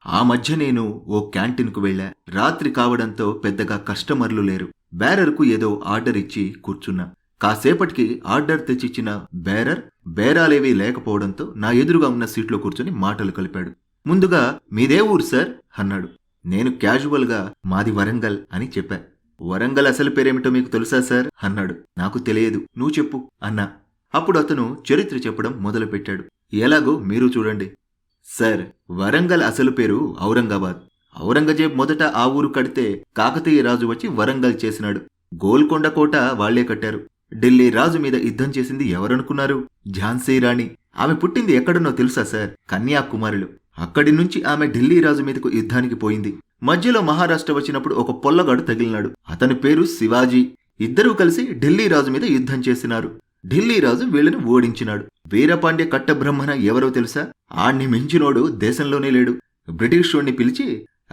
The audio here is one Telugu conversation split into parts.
ఆ మధ్య నేను ఓ క్యాంటీన్కు వెళ్ళా. రాత్రి కావడంతో పెద్దగా కస్టమర్లు లేరు. బేరర్కు ఏదో ఆర్డర్ ఇచ్చి కూర్చున్నా. కాసేపటికి ఆర్డర్ తెచ్చిచ్చిన బేరర్ బేరాలేవీ లేకపోవడంతో నా ఎదురుగా ఉన్న సీట్లో కూర్చుని మాటలు కలిపాడు. ముందుగా మీదే ఊరు సార్ అన్నాడు. నేను క్యాజువల్గా మాది వరంగల్ అని చెప్పా. వరంగల్ అసలు పేరేమిటో మీకు తెలుసా సార్ అన్నాడు. నాకు తెలియదు, నువ్వు చెప్పు అన్నా. అప్పుడు అతను చరిత్ర చెప్పడం మొదలుపెట్టాడు. ఎలాగో మీరు చూడండి సార్, వరంగల్ అసలు పేరు ఔరంగాబాద్. ఔరంగజేబ్ మొదట ఆ ఊరు కడితే కాకతీయ రాజు వచ్చి వరంగల్ చేసినాడు. గోల్కొండ కోట వాళ్లే కట్టారు. ఢిల్లీ రాజు మీద యుద్ధం చేసింది ఎవరనుకున్నారు? ఝాన్సీ రాణి. ఆమె పుట్టింది ఎక్కడున్నో తెలుసా సార్? కన్యాకుమారిలో. అక్కడి నుంచి ఆమె ఢిల్లీ రాజు మీదకు యుద్ధానికి పోయింది. మధ్యలో మహారాష్ట్ర వచ్చినప్పుడు ఒక పొల్లగాడు తగిలినాడు. అతని పేరు శివాజీ. ఇద్దరూ కలిసి ఢిల్లీ రాజు మీద యుద్ధం చేసినారు. ఢిల్లీ రాజు వీళ్ళని ఓడించినాడు. వీరపాండ్య కట్టబ్రహ్మణ ఎవరో తెలుసా? ఆణ్ణి మించినోడు దేశంలోనే లేడు. బ్రిటిషోణ్ణి పిలిచి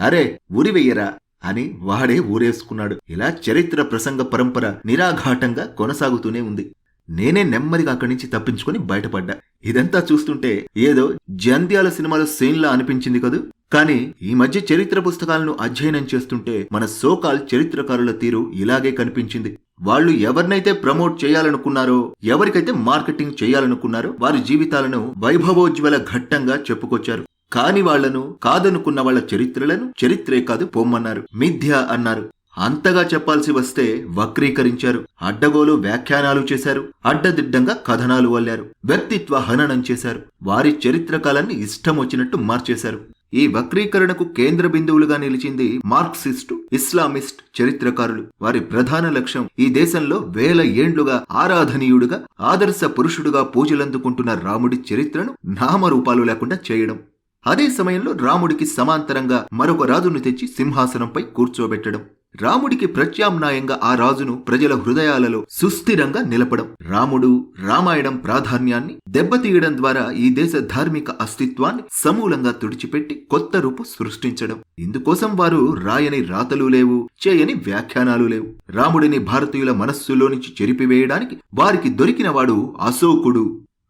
అరే ఊరివెయ్యరా అని వాడే ఊరేసుకున్నాడు. ఇలా చరిత్ర ప్రసంగ పరంపర నిరాఘాటంగా కొనసాగుతూనే ఉంది. నేనే నెమ్మదిగా అక్కడి నుంచి తప్పించుకొని బయటపడ్డా. ఇదంతా చూస్తుంటే ఏదో జంధ్యాల సినిమాలో సీన్లా అనిపించింది కదూ. కానీ ఈ మధ్య చరిత్ర పుస్తకాలను అధ్యయనం చేస్తుంటే మన సోకాల్ చరిత్రకారుల తీరు ఇలాగే కనిపించింది. వాళ్ళు ఎవరినైతే ప్రమోట్ చేయాలనుకున్నారో, ఎవరికైతే మార్కెటింగ్ చేయాలనుకున్నారో వారి జీవితాలను వైభవోజ్వల ఘట్టంగా చెప్పుకొచ్చారు. కాని వాళ్లను, కాదనుకున్న వాళ్ల చరిత్రలను చరిత్రే కాదు పొమ్మన్నారు, మిథ్య అన్నారు. అంతగా చెప్పాల్సి వస్తే వక్రీకరించారు. అడ్డగోలు వ్యాఖ్యానాలు చేశారు. అడ్డదిడ్డంగా కథనాలు వల్లారు. వ్యక్తిత్వ హననం చేశారు. వారి చరిత్రకాలాన్ని ఇష్టం వచ్చినట్టు మార్చేశారు. ఈ వక్రీకరణకు కేంద్ర బిందువులుగా నిలిచింది మార్క్సిస్టు, ఇస్లామిస్ట్ చరిత్రకారులు. వారి ప్రధాన లక్ష్యం ఈ దేశంలో వేల ఏండ్లుగా ఆరాధనీయుడుగా, ఆదర్శ పురుషుడుగా పూజలందుకుంటున్న రాముడి చరిత్రను నామరూపాలు లేకుండా చేయడం. అదే సమయంలో రాముడికి సమాంతరంగా మరొక రాజును తెచ్చి సింహాసనంపై కూర్చోబెట్టడం. రాముడికి ప్రత్యామ్నాయంగా ఆ రాజును ప్రజల హృదయాలలో సుస్థిరంగా నిలపడం. రాముడు, రామాయణం ప్రాధాన్యాన్ని దెబ్బతీయడం ద్వారా ఈ దేశ ధార్మిక అస్తిత్వాన్ని సమూలంగా తుడిచిపెట్టి కొత్త రూపు సృష్టించడం. ఇందుకోసం వారు రాయని రాతలు లేవు, చేయని వ్యాఖ్యానాలు లేవు. రాముడిని భారతీయుల మనస్సులో నుంచి చెరిపివేయడానికి వారికి దొరికినవాడు అశోకుడు.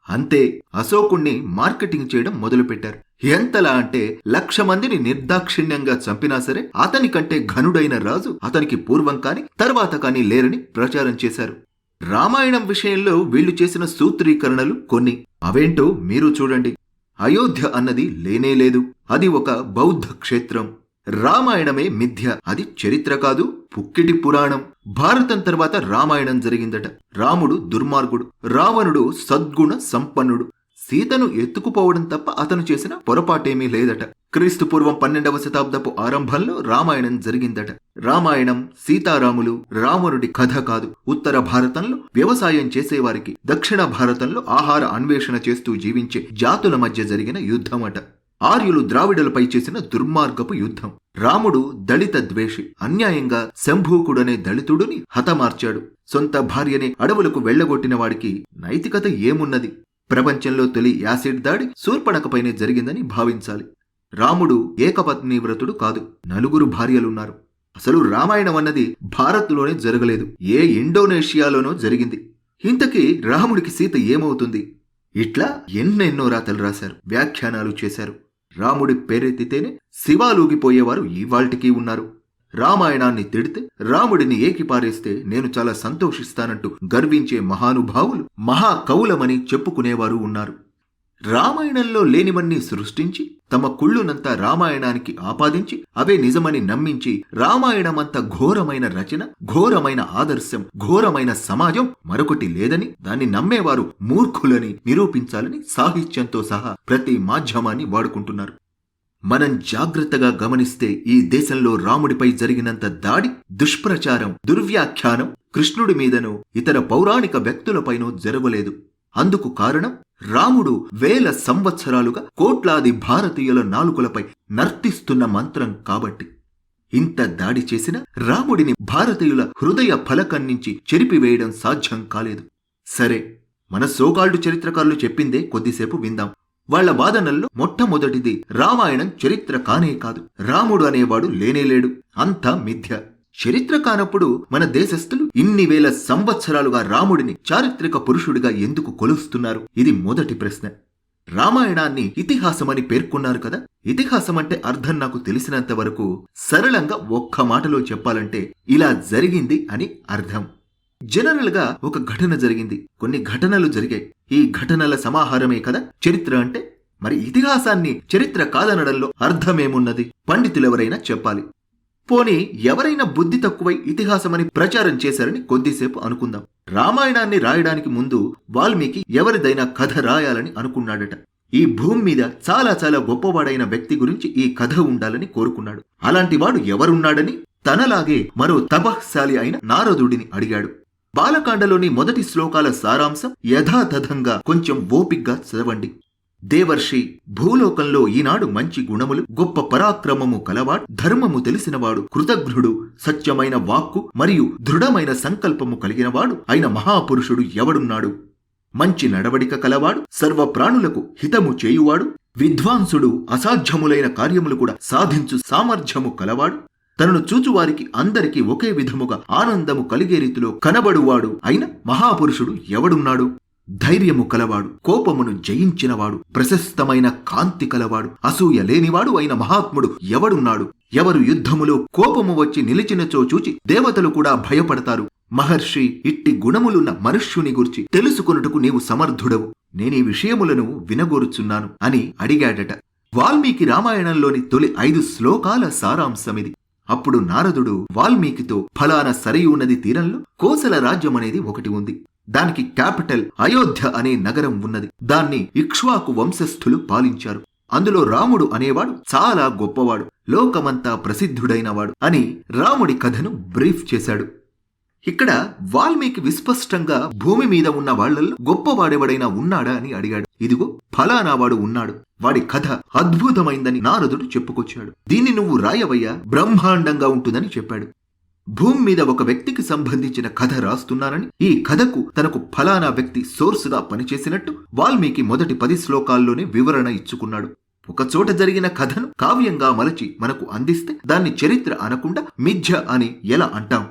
అంతే, అశోకుణ్ణి మార్కెటింగ్ చేయడం మొదలుపెట్టారు. ఎంతలా అంటే 1,00,000 మందిని నిర్దాక్షిణ్యంగా చంపినా సరే అతని కంటే ఘనుడైన రాజు అతనికి పూర్వం కాని తర్వాత కాని లేరని ప్రచారం చేశారు. రామాయణం విషయంలో వీళ్లు చేసిన సూత్రీకరణలు కొన్ని. అవేంటో మీరు చూడండి. అయోధ్య అన్నది లేనేలేదు. అది ఒక బౌద్ధ క్షేత్రం. రామాయణమే మిథ్య. అది చరిత్ర కాదు, పుక్కిటి పురాణం. భారతం తర్వాత రామాయణం జరిగిందట. రాముడు దుర్మార్గుడు, రావణుడు సద్గుణ సంపన్నుడు. సీతను ఎత్తుకుపోవడం తప్ప అతను చేసిన పొరపాటేమీ లేదట. క్రీస్తు పూర్వం 12వ శతాబ్దపు ఆరంభంలో రామాయణం జరిగిందట. రామాయణం సీతారాములు, రావణుడి కథ కాదు. ఉత్తర భారతంలో వ్యవసాయం చేసేవారికి, దక్షిణ భారతంలో ఆహార అన్వేషణ చేస్తూ జీవించే జాతుల మధ్య జరిగిన యుద్ధమట. ఆర్యులు ద్రావిడులపై చేసిన దుర్మార్గపు యుద్ధం. రాముడు దళిత ద్వేషి. అన్యాయంగా శంభూకుడనే దళితుడిని హతమార్చాడు. సొంత భార్యని అడవులకు వెళ్లగొట్టిన వాడికి నైతికత ఏమున్నది? ప్రపంచంలో తొలి యాసిడ్ దాడి శూర్పణఖపైనే జరిగిందని భావించాలి. రాముడు ఏకపత్ని వ్రతుడు కాదు, 4 భార్యలున్నారు. అసలు రామాయణం అన్నది భారత్లోనే జరగలేదు, ఏ ఇండోనేషియాలోనో జరిగింది. ఇంతకీ రాముడికి సీత ఏమవుతుంది? ఇట్లా ఎన్నెన్నో రాతలు రాశారు, వ్యాఖ్యానాలు చేశారు. రాముడి పేరెత్తితేనే శివాలూగిపోయేవారు ఇవాళ్టికీ ఉన్నారు. రామాయణాన్ని తిడితే, రాముడిని ఏకిపారేస్తే నేను చాలా సంతోషిస్తానంటూ గర్వించే మహానుభావులు, మహాకవులమని చెప్పుకునేవారు ఉన్నారు. రామాయణంలో లేనివన్నీ సృష్టించి తమ కుళ్ళునంతా రామాయణానికి ఆపాదించి అవే నిజమని నమ్మించి రామాయణమంత ఘోరమైన రచన, ఘోరమైన ఆదర్శం, ఘోరమైన సమాజం మరొకటి లేదని, దాన్ని నమ్మేవారు మూర్ఖులని నిరూపించాలని సాహిత్యంతో సహా ప్రతి మాధ్యమాన్ని వాడుకుంటున్నారు. మనం జాగ్రత్తగా గమనిస్తే ఈ దేశంలో రాముడిపై జరిగినంత దాడి, దుష్ప్రచారం, దుర్వ్యాఖ్యానం కృష్ణుడి మీదనో ఇతర పౌరాణిక వ్యక్తులపైనో జరగలేదు. అందుకు కారణం రాముడు వేల సంవత్సరాలుగా కోట్లాది భారతీయుల నాలుకలపై నర్తిస్తున్న మంత్రం కాబట్టి. ఇంత దాడి చేసిన రాముడిని భారతీయుల హృదయ ఫలకం నుంచి చెరిపివేయడం సాధ్యం కాలేదు. సరే, మన సోకాల్డ్ చరిత్రకారులు చెప్పిందే కొద్దిసేపు విందాం. వాళ్ల వాదనల్లో మొట్టమొదటిది రామాయణం చరిత్ర కానే కాదు, రాముడు అనేవాడు లేనేలేడు, అంతా మిథ్య. చరిత్ర కానప్పుడు మన దేశస్థులు ఇన్ని వేల సంవత్సరాలుగా రాముడిని చారిత్రక పురుషుడిగా ఎందుకు కొలుస్తున్నారు? ఇది మొదటి ప్రశ్న. రామాయణాన్ని ఇతిహాసమని పేర్కొన్నారు కదా. ఇతిహాసం అంటే అర్థం నాకు తెలిసినంత వరకు సరళంగా ఒక్క మాటలో చెప్పాలంటే ఇలా జరిగింది అని అర్థం. జనరల్ గా ఒక ఘటన జరిగింది, కొన్ని ఘటనలు జరిగాయి, ఈ ఘటనల సమాహారమే కదా చరిత్ర అంటే. మరి ఇతిహాసాన్ని చరిత్ర కాదనడంలో అర్థమేమున్నది? పండితులెవరైనా చెప్పాలి. పోనీ ఎవరైనా బుద్ధి తక్కువై ఇతిహాసమని ప్రచారం చేశారని కొద్దిసేపు అనుకుందాం. రామాయణాన్ని రాయడానికి ముందు వాల్మీకి ఎవరిదైనా కథ రాయాలని అనుకున్నాడట. ఈ భూమి మీద చాలా చాలా గొప్పవాడైన వ్యక్తి గురించి ఈ కథ ఉండాలని కోరుకున్నాడు. అలాంటి వాడు ఎవరున్నాడని తనలాగే మరో తపఃశాలి అయిన నారదుడిని అడిగాడు. బాలకాండలోని మొదటి శ్లోకాల సారాంశం యథాతథంగా కొంచెం ఓపిగ్గా చదవండి. దేవర్షి, భూలోకంలో ఈనాడు మంచి గుణములు, గొప్ప పరాక్రమము కలవాడు, ధర్మము తెలిసినవాడు, కృతజ్ఞుడు, సత్యమైన వాక్కు మరియు దృఢమైన సంకల్పము కలిగినవాడు అయిన మహాపురుషుడు ఎవడున్నాడు? మంచి నడవడిక కలవాడు, సర్వ ప్రాణులకు హితము చేయువాడు, విద్వాంసుడు, అసాధ్యములైన కార్యములు కూడా సాధించు సామర్థ్యము కలవాడు, తనను చూచువారికి అందరికీ ఒకే విధముగా ఆనందము కలిగే రీతిలో కనబడువాడు అయిన మహాపురుషుడు ఎవడున్నాడు? ధైర్యము కలవాడు, కోపమును జయించినవాడు, ప్రశస్తమైన కాంతి కలవాడు, అసూయ లేనివాడు అయిన మహాత్ముడు ఎవడున్నాడు? ఎవరు యుద్ధములో కోపము వచ్చి నిలిచినచో చూచి దేవతలు కూడా భయపడతారు. మహర్షి, ఇట్టి గుణములున్న మనుష్యుని గురించి తెలుసుకొనుటకు నీవు సమర్థుడవు. నేనీ విషయములను వినగోరుచున్నాను అని అడిగాడట. వాల్మీకి రామాయణంలోని తొలి 5 శ్లోకాల సారాంశమిది. అప్పుడు నారదుడు వాల్మీకితో, ఫలానా సరయూ నది తీరంలో కోసల రాజ్యమనేది ఒకటి ఉంది. దానికి క్యాపిటల్ అయోధ్య అనే నగరం ఉన్నది. దాన్ని ఇక్ష్వాకు వంశస్థులు పాలించారు. అందులో రాముడు అనేవాడు చాలా గొప్పవాడు, లోకమంతా ప్రసిద్ధుడైనవాడు అని రాముడి కథను బ్రీఫ్ చేశాడు. ఇక్కడ వాల్మీకి విస్పష్టంగా భూమి మీద ఉన్న వాళ్లలో గొప్పవాడెవడైనా ఉన్నాడా అని అడిగాడు. ఇదిగో ఫలానా వాడు ఉన్నాడు, వాడి కథ అద్భుతమైందని నారదుడు చెప్పుకొచ్చాడు. దీన్ని నువ్వు రాయవయ్యా, బ్రహ్మాండంగా ఉంటుందని చెప్పాడు. భూమి మీద ఒక వ్యక్తికి సంబంధించిన కథ రాస్తున్నానని, ఈ కథకు తనకు ఫలానా వ్యక్తి సోర్సుగా పనిచేసినట్టు వాల్మీకి మొదటి 10 శ్లోకాల్లోనే వివరణ ఇచ్చుకున్నాడు. ఒకచోట జరిగిన కథను కావ్యంగా మలచి మనకు అందిస్తే దాన్ని చరిత్ర అనకుండా మిథ్య అని ఎలా అంటాం?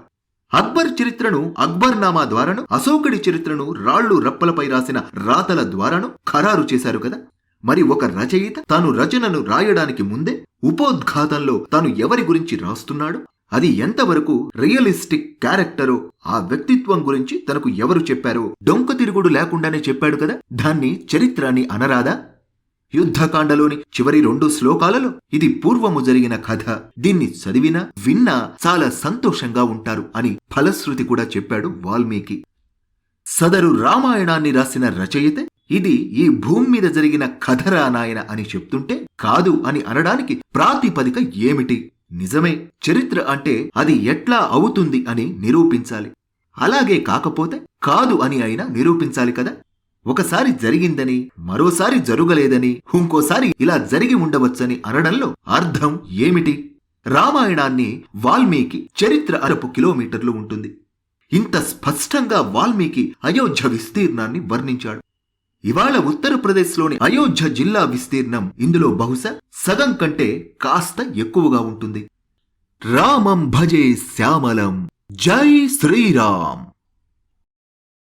అక్బర్ చరిత్రను అక్బర్నామా ద్వారాను, అశోకుడి చరిత్రను రాళ్లు రప్పలపై రాసిన రాతల ద్వారాను ఖరారు చేశారు కదా. మరి ఒక రచయిత తాను రచనను రాయడానికి ముందే ఉపోద్ఘాతంలో తాను ఎవరి గురించి రాస్తున్నాడు, అది ఎంతవరకు రియలిస్టిక్ క్యారెక్టరో, ఆ వ్యక్తిత్వం గురించి తనకు ఎవరు చెప్పారో డొంక తిరుగుడు లేకుండానే చెప్పాడు కదా. దాన్ని చరిత్ర అని అనరాదా? యుద్ధకాండలోని చివరి 2 శ్లోకాలలో ఇది పూర్వము జరిగిన కథ, దీన్ని చదివినా విన్నా చాలా సంతోషంగా ఉంటారు అని ఫలశ్రుతి కూడా చెప్పాడు వాల్మీకి. సదరు రామాయణాన్ని రాసిన రచయిత ఇది ఈ భూమి మీద జరిగిన కథరా నాయన అని చెప్తుంటే కాదు అని అనడానికి ప్రాతిపదిక ఏమిటి? నిజమే, చరిత్ర అంటే అది ఎట్లా అవుతుంది అని నిరూపించాలి. అలాగే కాకపోతే కాదు అని అయినా నిరూపించాలి కదా. ఒకసారి జరిగిందని, మరోసారి జరుగలేదని, ఇంకోసారి ఇలా జరిగి ఉండవచ్చని అనడంలో అర్థం ఏమిటి? రామాయణాన్ని వాల్మీకి చరిత్ర 1/2 కిలోమీటర్లు ఉంటుంది. ఇంత స్పష్టంగా వాల్మీకి అయోధ్య విస్తీర్ణాన్ని వర్ణించాడు. ఇవాళ ఉత్తరప్రదేశ్లోని అయోధ్య జిల్లా విస్తీర్ణం ఇందులో బహుశా సగం కంటే కాస్త ఎక్కువగా ఉంటుంది. రామం భజే శ్యామలం. జై శ్రీరామ్.